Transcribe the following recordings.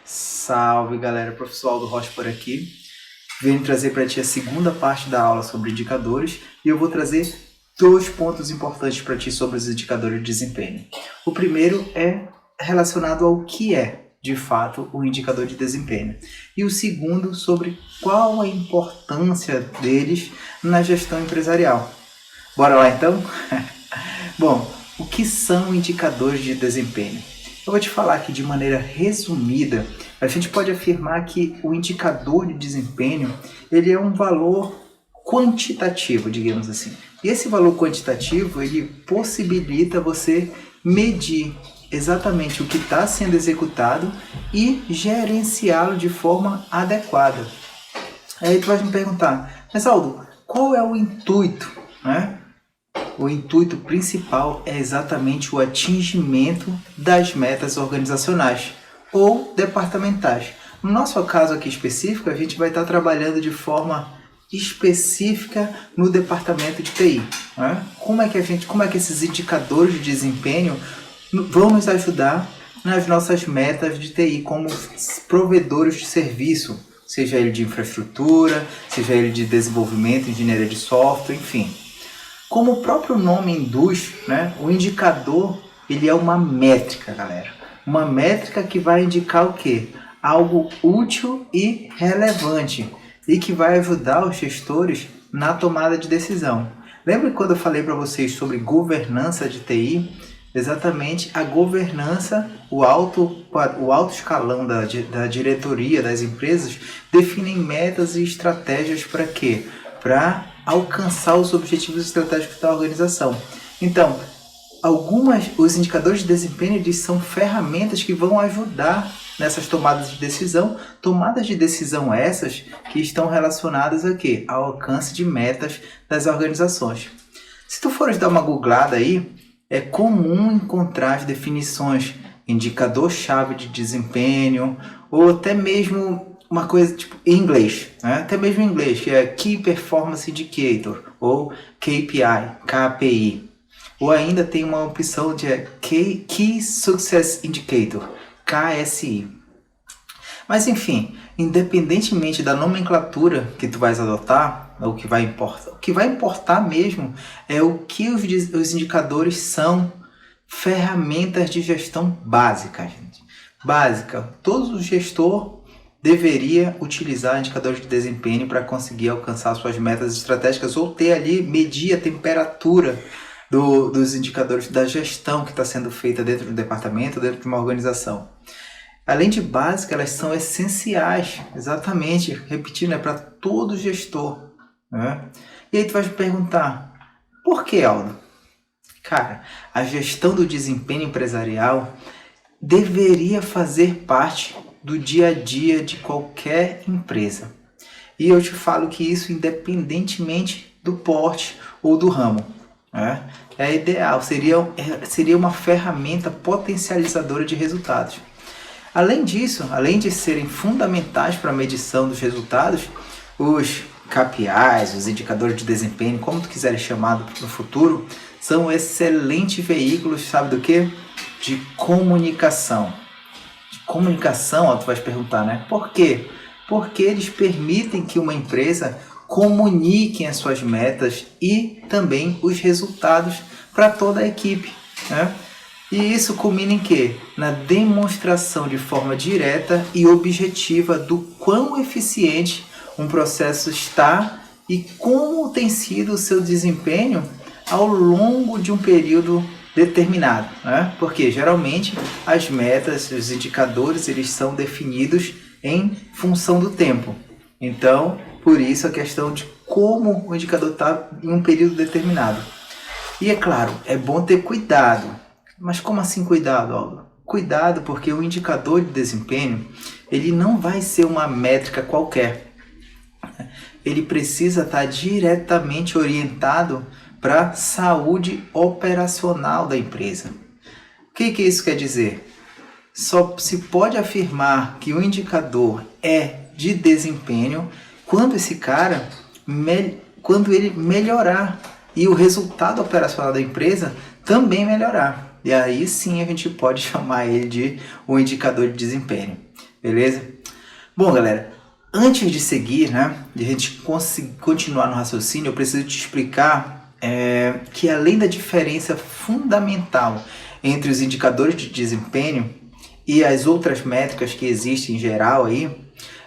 Salve galera, professor Aldo Rocha por aqui. Venho trazer para ti a segunda parte da aula sobre indicadores e eu vou trazer dois pontos importantes para ti sobre os indicadores de desempenho. O primeiro é relacionado ao que é, de fato, o indicador de desempenho. E o segundo sobre qual a importância deles na gestão empresarial. Bora lá então? Bom, o que são indicadores de desempenho? Eu vou te falar aqui de maneira resumida. A gente pode afirmar que o indicador de desempenho ele é um valor quantitativo, digamos assim. E esse valor quantitativo ele possibilita você medir exatamente o que está sendo executado e gerenciá-lo de forma adequada. Aí tu vai me perguntar, mas Aldo, qual é o intuito, né? O intuito principal é exatamente o atingimento das metas organizacionais ou departamentais. No nosso caso aqui específico, a gente vai estar trabalhando de forma específica no departamento de TI. Né? Como é que esses indicadores de desempenho vão nos ajudar nas nossas metas de TI como provedores de serviço, seja ele de infraestrutura, seja ele de desenvolvimento, engenharia de software, enfim. Como o próprio nome induz, né, o indicador ele é uma métrica, galera. Uma métrica que vai indicar o quê? Algo útil e relevante e que vai ajudar os gestores na tomada de decisão. Lembra quando eu falei para vocês sobre governança de TI? Exatamente a governança, o alto escalão da diretoria das empresas definem metas e estratégias para quê? Para alcançar os objetivos estratégicos da organização. Então, os indicadores de desempenho eles são ferramentas que vão ajudar nessas tomadas de decisão essas que estão relacionadas a quê? Ao alcance de metas das organizações. Se tu fores dar uma googlada aí, é comum encontrar as definições indicador-chave de desempenho ou até mesmo uma coisa tipo em inglês, né? Até mesmo em inglês, que é Key Performance Indicator ou KPI. Ou ainda tem uma opção de Key Success Indicator, KSI. Mas enfim, independentemente da nomenclatura que tu vais adotar, o que vai importar mesmo é o que os indicadores são ferramentas de gestão básica, gente. Básica. Todo gestor deveria utilizar indicadores de desempenho para conseguir alcançar suas metas estratégicas ou ter ali, medir a temperatura dos indicadores da gestão que está sendo feita dentro do departamento, dentro de uma organização. Além de básicas, elas são essenciais, exatamente, repetindo, é para todo gestor. Né? E aí tu vai me perguntar, por que, Aldo? Cara, a gestão do desempenho empresarial deveria fazer parte do dia a dia de qualquer empresa. E eu te falo que isso independentemente do porte ou do ramo. Né? É ideal, seria uma ferramenta potencializadora de resultados. Além disso, além de serem fundamentais para a medição dos resultados, os KPIs, os indicadores de desempenho, como tu quiseres chamar no futuro, são excelentes veículos, sabe do quê? De comunicação. Comunicação, tu vais perguntar, né? Por quê? Porque eles permitem que uma empresa comunique as suas metas e também os resultados para toda a equipe, né? E isso culmina em quê? Na demonstração de forma direta e objetiva do quão eficiente um processo está e como tem sido o seu desempenho ao longo de um período determinado, né? Porque geralmente as metas, os indicadores, eles são definidos em função do tempo. Então, por isso a questão de como o indicador está em um período determinado. E é claro, é bom ter cuidado. Mas como assim cuidado, Aldo? Cuidado porque o indicador de desempenho, ele não vai ser uma métrica qualquer. Ele precisa estar diretamente orientado para a saúde operacional da empresa. O que isso quer dizer? Só se pode afirmar que o indicador é de desempenho quando ele melhorar e o resultado operacional da empresa também melhorar. E aí sim a gente pode chamar ele de um indicador de desempenho. beleza? Bom, galera, antes de seguir, né, de a gente continuar no raciocínio, eu preciso te explicar que além da diferença fundamental entre os indicadores de desempenho e as outras métricas que existem em geral aí,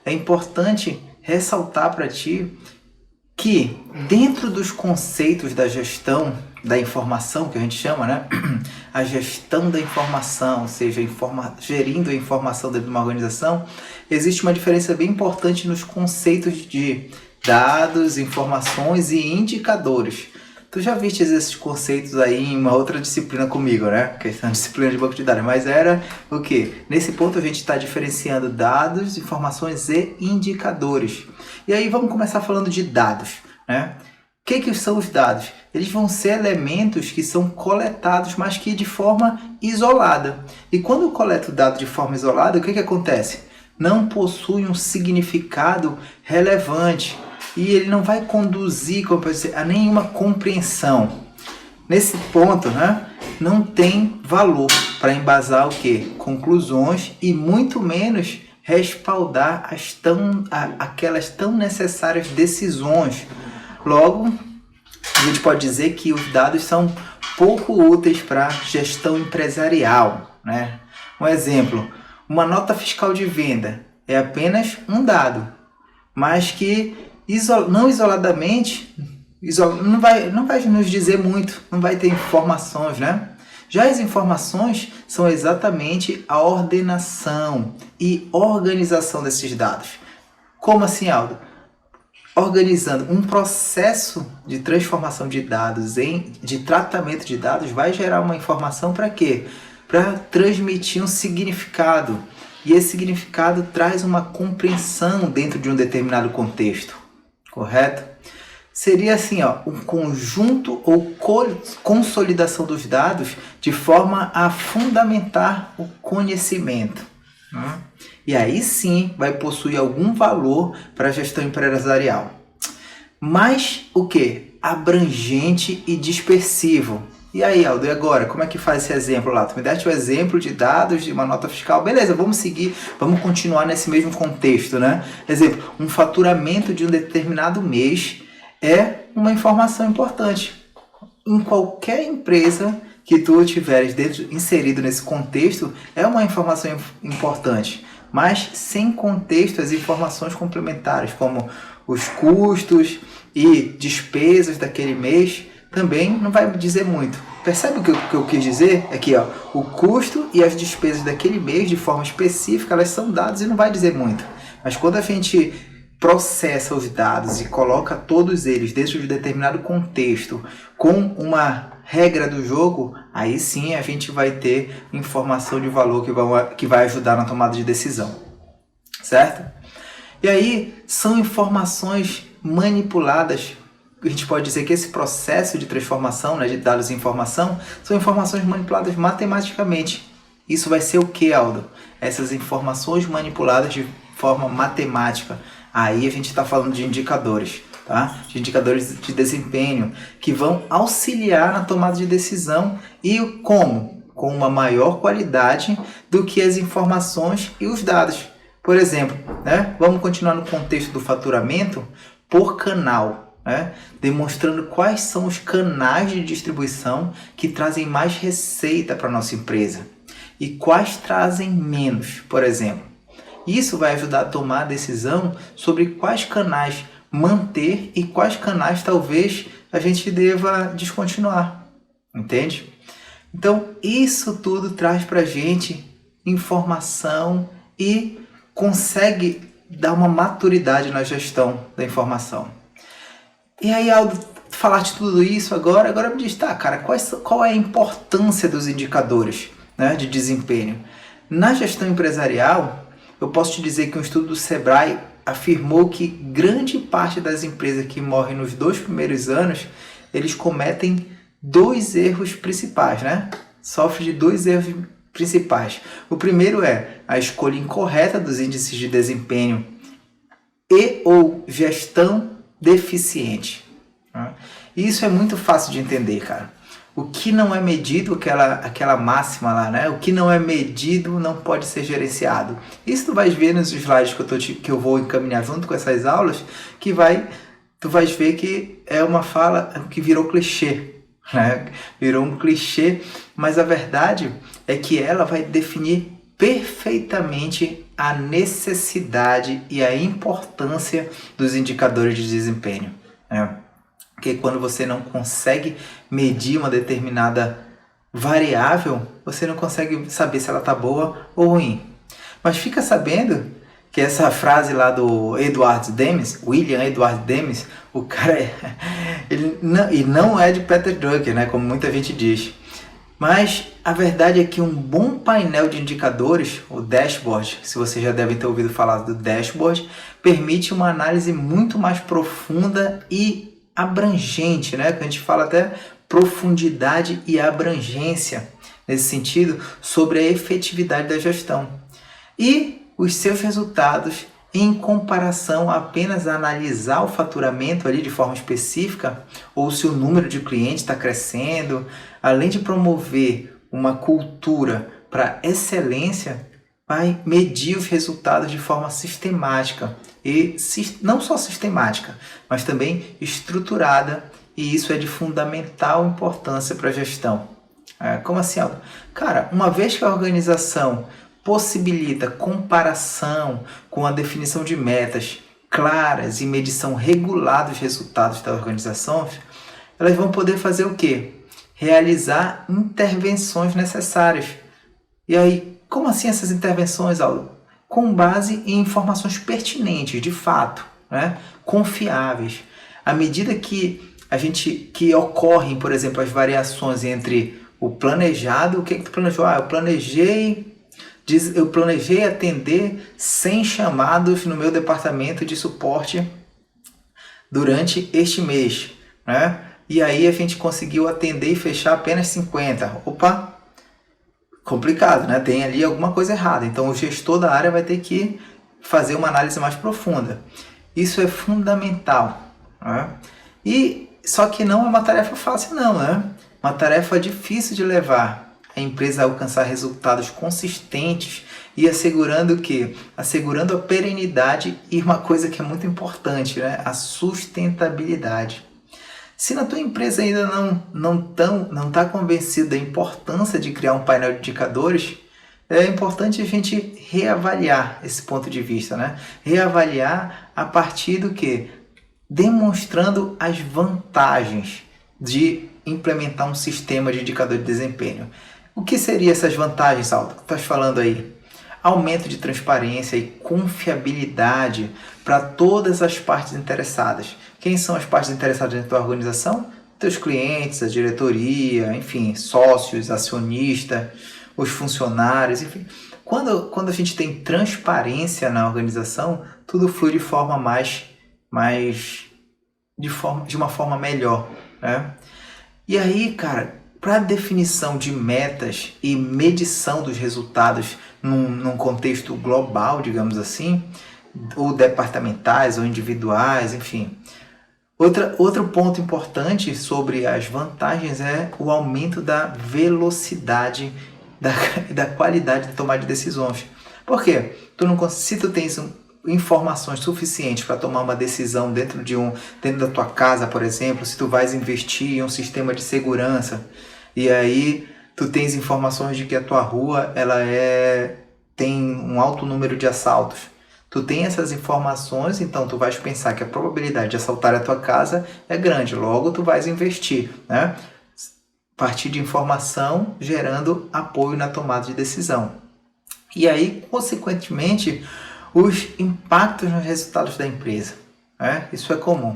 é importante ressaltar para ti que dentro dos conceitos da gestão da informação, que a gente chama, né? A gestão da informação, ou seja, gerindo a informação dentro de uma organização, existe uma diferença bem importante nos conceitos de dados, informações e indicadores. Tu já viste esses conceitos aí em uma outra disciplina comigo, né? Questão de disciplina de banco de dados. Mas era o quê? Nesse ponto a gente está diferenciando dados, informações e indicadores. E aí vamos começar falando de dados, né? O que são os dados? Eles vão ser elementos que são coletados, mas que de forma isolada. E quando eu coleto dado de forma isolada, o que acontece? Não possui um significado relevante. E ele não vai conduzir a nenhuma compreensão. Nesse ponto, né, não tem valor para embasar o quê? Conclusões e muito menos respaldar aquelas tão necessárias decisões. Logo, a gente pode dizer que os dados são pouco úteis para gestão empresarial, né? Um exemplo, uma nota fiscal de venda é apenas um dado, mas que não isoladamente, não vai nos dizer muito, não vai ter informações, né? Já as informações são exatamente a ordenação e organização desses dados. Como assim, Aldo? Organizando um processo de transformação de dados, de tratamento de dados, vai gerar uma informação para quê? Para transmitir um significado. E esse significado traz uma compreensão dentro de um determinado contexto. Correto? Seria assim, um conjunto ou consolidação dos dados de forma a fundamentar o conhecimento. E aí sim vai possuir algum valor para a gestão empresarial. Mas o que? Abrangente e dispersivo. E aí, Aldo, e agora? Como é que faz esse exemplo lá? Tu me deste o exemplo de dados de uma nota fiscal. Beleza, vamos seguir, vamos continuar nesse mesmo contexto, né? Exemplo, um faturamento de um determinado mês é uma informação importante. Em qualquer empresa que tu tiveres inserido nesse contexto, é uma informação importante. Mas sem contexto, as informações complementares, como os custos e despesas daquele mês, também não vai dizer muito. Percebe o que eu quis dizer? Aqui, o custo e as despesas daquele mês, de forma específica, elas são dados e não vai dizer muito. Mas quando a gente processa os dados e coloca todos eles dentro de um determinado contexto, com uma regra do jogo, aí sim a gente vai ter informação de valor que vai ajudar na tomada de decisão. Certo? E aí são informações manipuladas. A gente pode dizer que esse processo de transformação, né, de dados em informação, são informações manipuladas matematicamente. Isso vai ser o que, Aldo? Essas informações manipuladas de forma matemática. Aí a gente está falando de indicadores, tá? De indicadores de desempenho, que vão auxiliar na tomada de decisão. E como? Com uma maior qualidade do que as informações e os dados. Por exemplo, né, vamos continuar no contexto do faturamento por canal. Demonstrando quais são os canais de distribuição que trazem mais receita para a nossa empresa e quais trazem menos, por exemplo. Isso vai ajudar a tomar a decisão sobre quais canais manter e quais canais talvez a gente deva descontinuar, entende? Então, isso tudo traz para a gente informação e consegue dar uma maturidade na gestão da informação. E aí, Aldo, falaste tudo isso agora me diz, tá, cara, qual é a importância dos indicadores, né, de desempenho? Na gestão empresarial, eu posso te dizer que um estudo do Sebrae afirmou que grande parte das empresas que morrem nos 2 primeiros anos, eles cometem 2 erros principais, né? Sofrem de 2 erros principais. O primeiro é a escolha incorreta dos índices de desempenho e ou gestão deficiente. Isso é muito fácil de entender, cara. O que não é medido, aquela máxima lá, né? O que não é medido não pode ser gerenciado. Isso tu vais ver nos slides que eu vou encaminhar junto com essas aulas, tu vais ver que é uma fala que virou clichê, né? Virou um clichê, mas a verdade é que ela vai definir perfeitamente a necessidade e a importância dos indicadores de desempenho, né? Porque quando você não consegue medir uma determinada variável, você não consegue saber se ela está boa ou ruim. Mas fica sabendo que essa frase lá do Edward Demings, William Edward Demings, o cara não é de Peter Drucker, né, como muita gente diz. Mas a verdade é que um bom painel de indicadores, o dashboard, se você já deve ter ouvido falar do dashboard, permite uma análise muito mais profunda e abrangente, né? Que a gente fala até profundidade e abrangência nesse sentido sobre a efetividade da gestão e os seus resultados em comparação a apenas analisar o faturamento ali de forma específica ou se o número de clientes está crescendo, além de promover uma cultura para excelência, vai medir os resultados de forma sistemática e não só sistemática, mas também estruturada, e isso é de fundamental importância para a gestão. Como assim, Aldo? Cara, uma vez que a organização possibilita comparação com a definição de metas claras e medição regular dos resultados da organização, elas vão poder fazer o quê? Realizar intervenções necessárias. E aí, como assim essas intervenções, Aldo? Com base em informações pertinentes, de fato, né? Confiáveis. À medida que ocorrem, por exemplo, as variações entre o planejado, o que tu planejou? Eu planejei atender 100 chamados no meu departamento de suporte durante este mês, né? E aí a gente conseguiu atender e fechar apenas 50. Opa! Complicado, né? Tem ali alguma coisa errada. Então o gestor da área vai ter que fazer uma análise mais profunda. Isso é fundamental, né? Só que não é uma tarefa fácil não, né? Uma tarefa difícil de levar a empresa a alcançar resultados consistentes e assegurando o quê? Assegurando a perenidade e uma coisa que é muito importante, né? A sustentabilidade. Se na tua empresa ainda não está convencido da importância de criar um painel de indicadores, é importante a gente reavaliar esse ponto de vista, né? Reavaliar a partir do quê? Demonstrando as vantagens de implementar um sistema de indicador de desempenho. O que seriam essas vantagens, Aldo? O que tu estás falando aí? Aumento de transparência e confiabilidade para todas as partes interessadas. Quem são as partes interessadas na tua organização? Teus clientes, a diretoria, enfim, sócios, acionistas, os funcionários, enfim. Quando a gente tem transparência na organização, tudo flui de forma de uma forma melhor, né? E aí, cara, para a definição de metas e medição dos resultados num contexto global, digamos assim, ou departamentais ou individuais, enfim. Outro ponto importante sobre as vantagens é o aumento da velocidade, da qualidade de tomar de decisões. Por quê? Se tu tens informações suficientes para tomar uma decisão dentro da tua casa, por exemplo, se tu vais investir em um sistema de segurança e aí tu tens informações de que a tua rua tem um alto número de assaltos. Tu tem essas informações, então tu vais pensar que a probabilidade de assaltar a tua casa é grande, logo tu vais investir, né? A partir de informação gerando apoio na tomada de decisão. E aí, consequentemente, os impactos nos resultados da empresa, né? Isso é comum.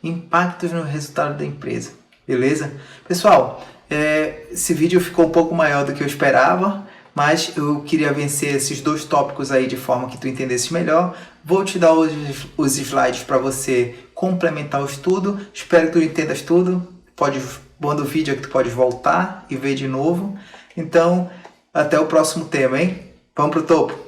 Impactos no resultado da empresa, beleza? Pessoal, esse vídeo ficou um pouco maior do que eu esperava, mas eu queria vencer esses dois tópicos aí de forma que tu entendesse melhor. Vou te dar os slides para você complementar o estudo. Espero que tu entendas tudo. Manda o vídeo que tu pode voltar e ver de novo. Então, até o próximo tema, hein? Vamos pro topo!